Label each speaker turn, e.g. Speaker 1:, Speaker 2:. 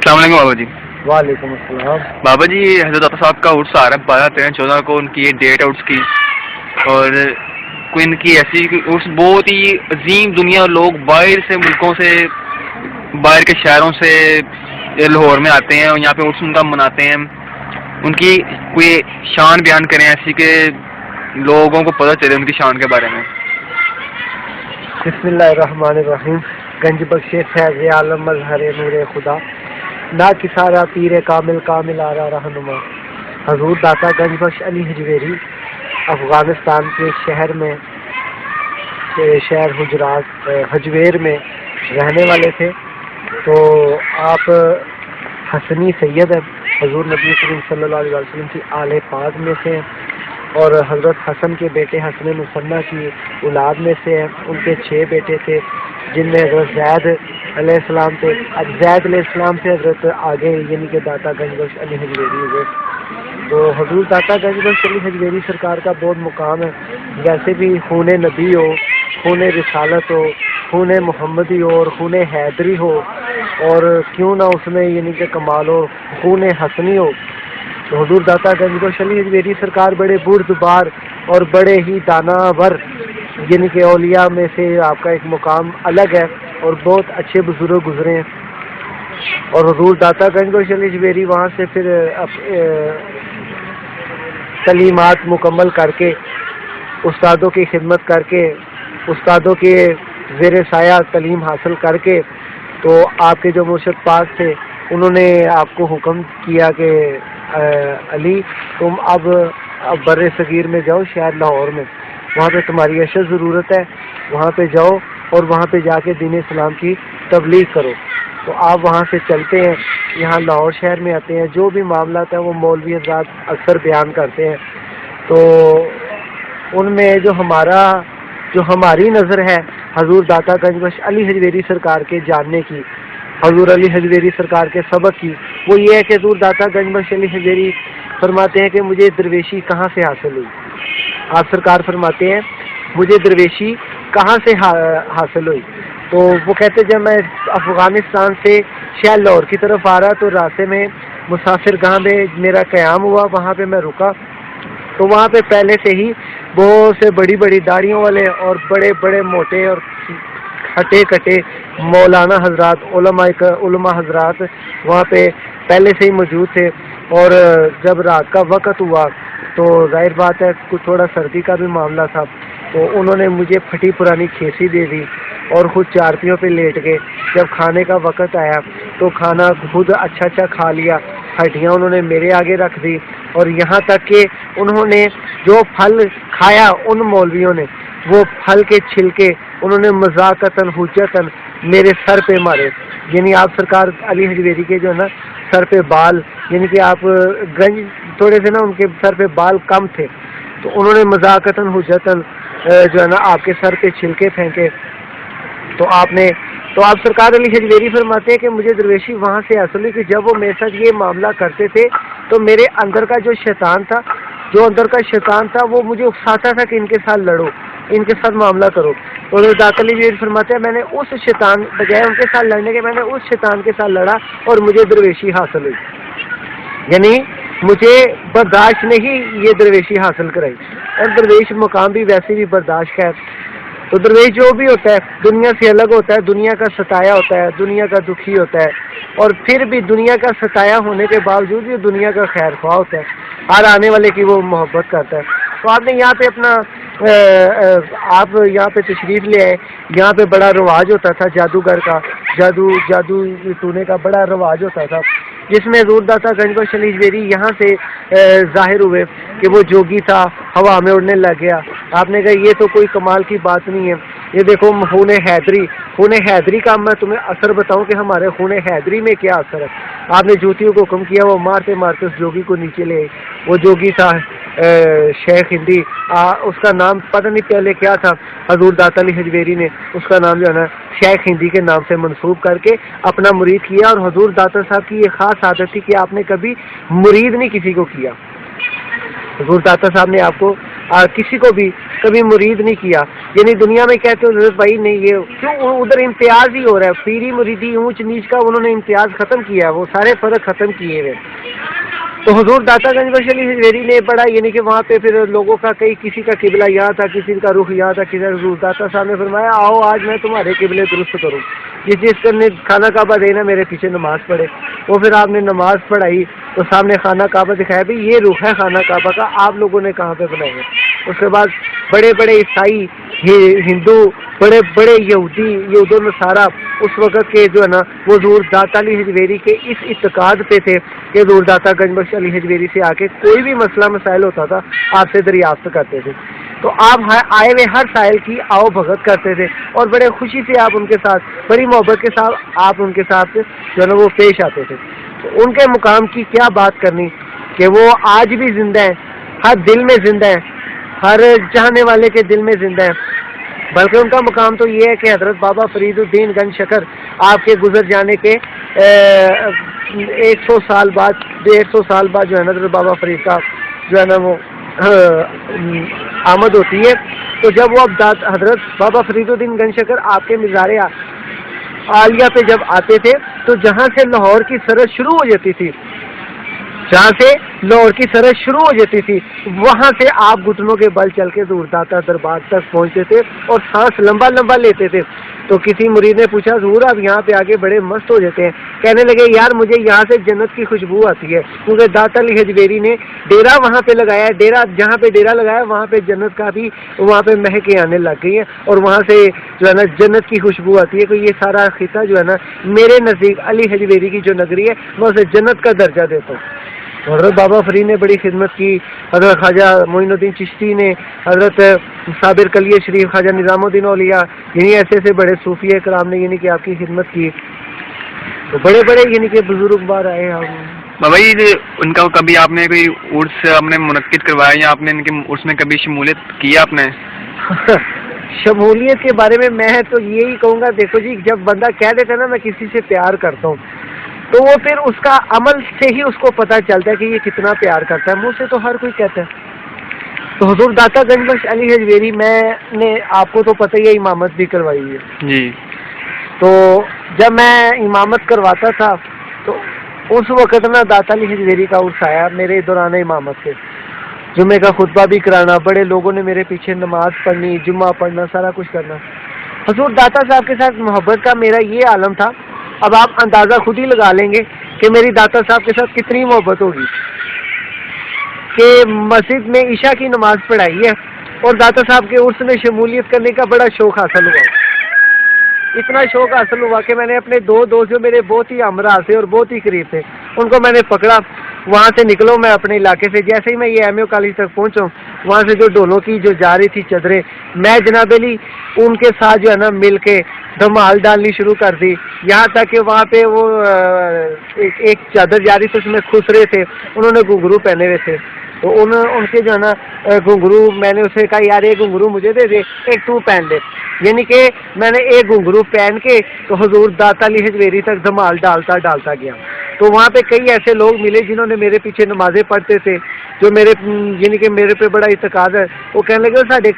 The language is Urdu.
Speaker 1: السلام علیکم بابا جی۔
Speaker 2: وعلیکم السلام۔
Speaker 1: بابا جی حضرت عطا صاحب کا عرس آ رہا ہے 12/13/14 کو، ان کی یہ ڈیٹ ہے عرس کی، اور کوئی ان کی ایسی عرس بہت ہی عظیم، دنیا لوگ باہر سے ملکوں سے، باہر کے شہروں سے لاہور میں آتے ہیں اور یہاں پہ عرس ان کا مناتے ہیں۔ ان کی کوئی شان بیان کریں ایسی کہ لوگوں کو پتہ چلے ان کی شان کے بارے میں۔
Speaker 2: بسم اللہ الرحمن الرحیم۔ گنج بخش فیض عالم مظہر نور خدا، نا کسارا پیر کامل کامل آرا رہنما، حضور داتا گنج بخش علی حجویری افغانستان کے شہر حجرات حجویر میں رہنے والے تھے۔ تو آپ حسنی سید ہیں، حضور نبی کریم صلی اللہ علیہ وسلم کی آل پاک میں سے ہیں، اور حضرت حسن کے بیٹے حسن مصنع کی اولاد میں سے ہیں۔ ان کے 6 بیٹے تھے، جن میں حضرت زید علیہ السلام تھے۔ اب زید علیہ السلام سے حضرت آگے یعنی کہ داتا گنج بخش علی حجویری ہوئے۔ تو حضور داتا گنج بخش علی حجویری سرکار کا بہت مقام ہے۔ ویسے بھی خون نبی ہو، خون رسالت ہو، خون محمدی ہو اور خون حیدری ہو، اور کیوں نہ اس میں یعنی کہ کمال ہو، خون حسنی ہو، تو حضور داتا گنج بخش علی حجویری سرکار بڑے بردبار اور بڑے ہی داناور یعنی کہ اولیاء میں سے آپ کا ایک مقام الگ ہے، اور بہت اچھے بزرگ گزرے ہیں۔ اور حضور داتا گنج بخش علی حجویری وہاں سے پھر تعلیمات مکمل کر کے، استادوں کی خدمت کر کے، استادوں کے زیر سایہ تعلیم حاصل کر کے، تو آپ کے جو مرشد پاک تھے انہوں نے آپ کو حکم کیا کہ علی تم اب بر صغیر میں جاؤ، شہر لاہور میں، وہاں پہ تمہاری اشد ضرورت ہے، وہاں پہ جاؤ اور وہاں پہ جا کے دین اسلام کی تبلیغ کرو۔ تو آپ وہاں سے چلتے ہیں، یہاں لاہور شہر میں آتے ہیں۔ جو بھی معاملات ہیں وہ مولوی حضرات اکثر بیان کرتے ہیں، تو ان میں جو ہماری نظر ہے حضور داتا گنج بخش علی حجویری سرکار کے جاننے کی، حضور علی حجویری سرکار کے سبق کی، وہ یہ ہے کہ حضور داتا گنج بخش علی حجویری فرماتے ہیں کہ مجھے درویشی کہاں سے حاصل ہوئی۔ آپ سرکار فرماتے ہیں مجھے درویشی کہاں سے حاصل ہوئی، تو وہ کہتے جب میں افغانستان سے شہر لاہور کی طرف آ رہا تو راستے میں مسافر گاہ میں میرا قیام ہوا، وہاں پہ میں رکا، تو وہاں پہ پہلے سے ہی بہت سے بڑی بڑی داڑھیوں والے اور بڑے بڑے موٹے اور کھٹے کٹے مولانا حضرات، علماء حضرات وہاں پہ پہلے سے ہی موجود تھے۔ اور جب رات کا وقت ہوا تو ظاہر بات ہے کچھ تھوڑا سردی کا بھی معاملہ تھا، تو انہوں نے مجھے پھٹی پرانی کھیسی دے دی اور خود چارپیوں پہ لیٹ گئے۔ جب کھانے کا وقت آیا تو کھانا خود اچھا کھا لیا، ہڈیاں انہوں نے میرے آگے رکھ دی، اور یہاں تک کہ انہوں نے جو پھل کھایا ان مولویوں نے، وہ پھل کے چھلکے انہوں نے مذاقتاً حجتاً میرے سر پہ مارے۔ یعنی آپ سرکار علی حجویری کے جو ہے نا سر پہ بال، یعنی کہ آپ گنج تھوڑے سے نا ان کے سر پہ بال کم تھے، تو انہوں نے مذاقتاً حجتاً جو ہے نا آپ کے سر پہ چھلکے پھینکے۔ تو آپ سرکار علی حجویری فرماتے ہیں کہ مجھے درویشی وہاں سے حاصل ہوئی کہ جب وہ میرے ساتھ یہ معاملہ کرتے تھے تو میرے اندر کا جو شیطان تھا وہ مجھے اکساتا تھا کہ ان کے ساتھ لڑو، ان کے ساتھ معاملہ کرو۔ تو داتا علی حجویری فرماتے ہیں میں نے اس شیطان بجائے ان کے ساتھ لڑنے کے، میں نے اس شیطان کے ساتھ لڑا اور مجھے درویشی حاصل ہوئی۔ یعنی مجھے برداشت نے ہی یہ درویشی حاصل کرائی، اور درویش مقام بھی ویسے بھی برداشت کا ہے۔ تو درویش جو بھی ہوتا ہے دنیا سے الگ ہوتا ہے، دنیا کا ستایا ہوتا ہے، دنیا کا دکھی ہوتا ہے، اور پھر بھی دنیا کا ستایا ہونے کے باوجود بھی دنیا کا خیر خواہ ہوتا ہے، ہر آنے والے کی وہ محبت کرتا ہے۔ تو آپ نے یہاں پہ آپ یہاں پہ تشریف لے آئے، یہاں پہ بڑا رواج ہوتا تھا جادوگر کا، جادو ٹونے کا بڑا رواج ہوتا تھا، جس میں حضور داتا گنج بخش علی حجویری یہاں سے ظاہر ہوئے کہ وہ جوگی تھا، ہوا میں اڑنے لگ گیا۔ آپ نے کہا یہ تو کوئی کمال کی بات نہیں ہے، یہ دیکھو خون حیدری کا میں تمہیں اثر بتاؤں کہ ہمارے خون حیدری میں کیا اثر ہے۔ آپ نے جوتیوں کو حکم کیا، وہ مارتے مارتے اس جوگی کو نیچے لے، وہ جوگی تھا شیخ ہندی، اس کا نام پتہ نہیں پہلے کیا تھا، حضور داتا علی حجویری نے اس کا نام جو ہے نا شیخ ہندی کے نام سے منسوب کر کے اپنا مرید کیا۔ اور حضور داتا صاحب کی یہ خاص عادت تھی کہ آپ نے کبھی مرید نہیں کسی کو کیا۔ حضور داتا صاحب نے آپ کو کسی کو بھی کبھی مرید نہیں کیا. یعنی دنیا میں کہتے ہو حضرت بھائی نہیں یہ کیوں ادھر امتیاز ہی ہو رہا ہے. پیری مریدی اونچ نیچ کا انہوں نے امتیاز ختم کیا ہے, وہ سارے فرق ختم کیے ہوئے. تو حضور داتا گنج بخش علی حجویری نے بڑا یعنی کہ وہاں پہ پھر لوگوں کا کسی کا قبلہ یہاں تھا, کسی کا رخ یہاں تھا, کسی حضور داتا صاحب نے فرمایا آؤ آج میں تمہارے قبلے درست کروں. جس نے خانہ کعبہ دینا میرے پیچھے نماز پڑھے. وہ پھر آپ نے نماز پڑھائی تو سامنے خانہ کعبہ دکھایا بھی یہ رخ ہے خانہ کعبہ کا, آپ لوگوں نے کہاں پہ بنایا ہے. اس کے بعد بڑے بڑے عیسائی ہندو بڑے بڑے یہود و نصارہ اس وقت کے جو ہے نا وہ حضور داتا علی حجویری کے اس اعتقاد پہ تھے کہ حضور داتا گنج بخش علی حجویری سے آ کے کوئی بھی مسئلہ مسائل ہوتا تھا آپ سے دریافت کرتے تھے. تو آپ آئے ہوئے ہر سائل کی آؤ بھگت کرتے تھے اور بڑے خوشی سے آپ ان کے ساتھ بڑی محبت کے ساتھ آپ ان کے ساتھ جو ہے نا وہ پیش آتے تھے. تو ان کے مقام کی کیا بات کرنی کہ وہ آج بھی زندہ ہیں, ہر دل میں زندہ ہیں, ہر چاہنے والے کے دل میں زندہ ہیں. بلکہ ان کا مقام تو یہ ہے کہ حضرت بابا فرید الدین گنج شکر آپ کے گزر جانے کے 100 سال بعد 150 سال بعد جو ہے نا حضرت بابا فرید کا جو ہے نا وہ آمد ہوتی ہے. تو جب وہ اب حضرت بابا فرید الدین گنج شکر آپ کے مزار عالیہ پہ جب آتے تھے تو جہاں سے لاہور کی سرحد شروع ہو جاتی تھی, جہاں سے لاہور کی سرحد شروع ہو جاتی تھی وہاں سے آپ گھٹنوں کے بل چل کے حضور داتا دربار تک پہنچتے تھے اور سانس لمبا لمبا لیتے تھے. تو کسی مرید نے پوچھا حضور آپ یہاں پہ آگے بڑے مست ہو جاتے ہیں. کہنے لگے یار مجھے یہاں سے جنت کی خوشبو آتی ہے کیونکہ داتا علی حجویری نے ڈیرا وہاں پہ لگایا ہے. ڈیرا جہاں پہ ڈیرا لگایا وہاں پہ جنت کا بھی وہاں پہ مہکیں آنے لگ گئی ہیں اور وہاں سے جو ہے نا جنت کی خوشبو آتی ہے. تو یہ سارا خطہ جو ہے نا میرے نزدیک علی حجویری کی جو نگری ہے میں اسے جنت کا درجہ دیتا ہوں. حضرت بابا فرید نے بڑی خدمت کی, حضرت خواجہ معین الدین چشتی نے, حضرت صابر کلیہ شریف, خواجہ نظام الدین اولیاء, یعنی ایسے ایسے بڑے صوفیہ کرام نے یعنی کہ آپ کی خدمت کی. تو بڑے بڑے یعنی کہ بزرگ بار آئے ہم.
Speaker 1: بابا جی ان کا کبھی آپ نے کوئی عرس آپ نے منعقد کروایا یا آپ نے ان کے عرس میں کبھی شمولیت کی آپ نے؟
Speaker 2: شمولیت کے بارے میں تو یہی کہوں گا, دیکھو جی جب بندہ کہہ دیتا ہے نا میں کسی سے پیار کرتا ہوں تو وہ پھر اس کا عمل سے ہی اس کو پتہ چلتا ہے کہ یہ کتنا پیار کرتا ہے. منہ سے تو ہر کوئی کہتا ہے. تو حضور داتا گنج بخش علی حجویری میں نے آپ کو تو پتہ ہی ہے امامت بھی کروائی ہے
Speaker 1: جی.
Speaker 2: تو جب میں امامت کرواتا تھا تو اس وقت نا داتا علی حجویری کا عرس آیا میرے دوران امامت سے. جمعے کا خطبہ بھی کرانا, بڑے لوگوں نے میرے پیچھے نماز پڑھنی, جمعہ پڑھنا, سارا کچھ کرنا. حضور داتا صاحب کے ساتھ محبت کا میرا یہ عالم تھا. اب آپ اندازہ خود ہی لگا لیں گے کہ میری داتا صاحب کے ساتھ کتنی محبت ہوگی کہ مسجد میں عشاء کی نماز پڑھائی ہے اور داتا صاحب کے عرس میں شمولیت کرنے کا بڑا شوق حاصل ہوا. اتنا شوق حاصل ہوا کہ میں نے اپنے دو دوست جو میرے بہت ہی ہمراہ سے اور بہت ہی قریب تھے ان کو میں نے پکڑا. وہاں سے نکلو میں اپنے علاقے سے, جیسے ہی میں یہ ایم کالج تک پہنچا وہاں سے جو ڈولوں کی جو جا رہی تھی چادریں میں جناب علی ان کے ساتھ جو ہے نا مل کے دھمال ڈالنی شروع کر دی. یہاں تک کہ وہاں پہ وہ ایک چادر جا رہی تھی اس میں خسرے تھے, انہوں نے گھنگرو پہنے ہوئے تھے. تو ان کے جو ہے نا گھنگرو میں نے اسے کہا یار ایک گھنگرو مجھے دے دے ایک تو پہن لے. یعنی کہ میں نے ایک گھنگرو پہن کے تو حضور داتا علی حجویری تک دھمال ڈالتا گیا. تو وہاں پہ کئی ایسے لوگ ملے جنہوں نے میرے پیچھے نمازیں پڑھتے تھے جو میرے یعنی کہ میرے پہ بڑا اعتقاد ہے. وہ کہنے لگے ساڈے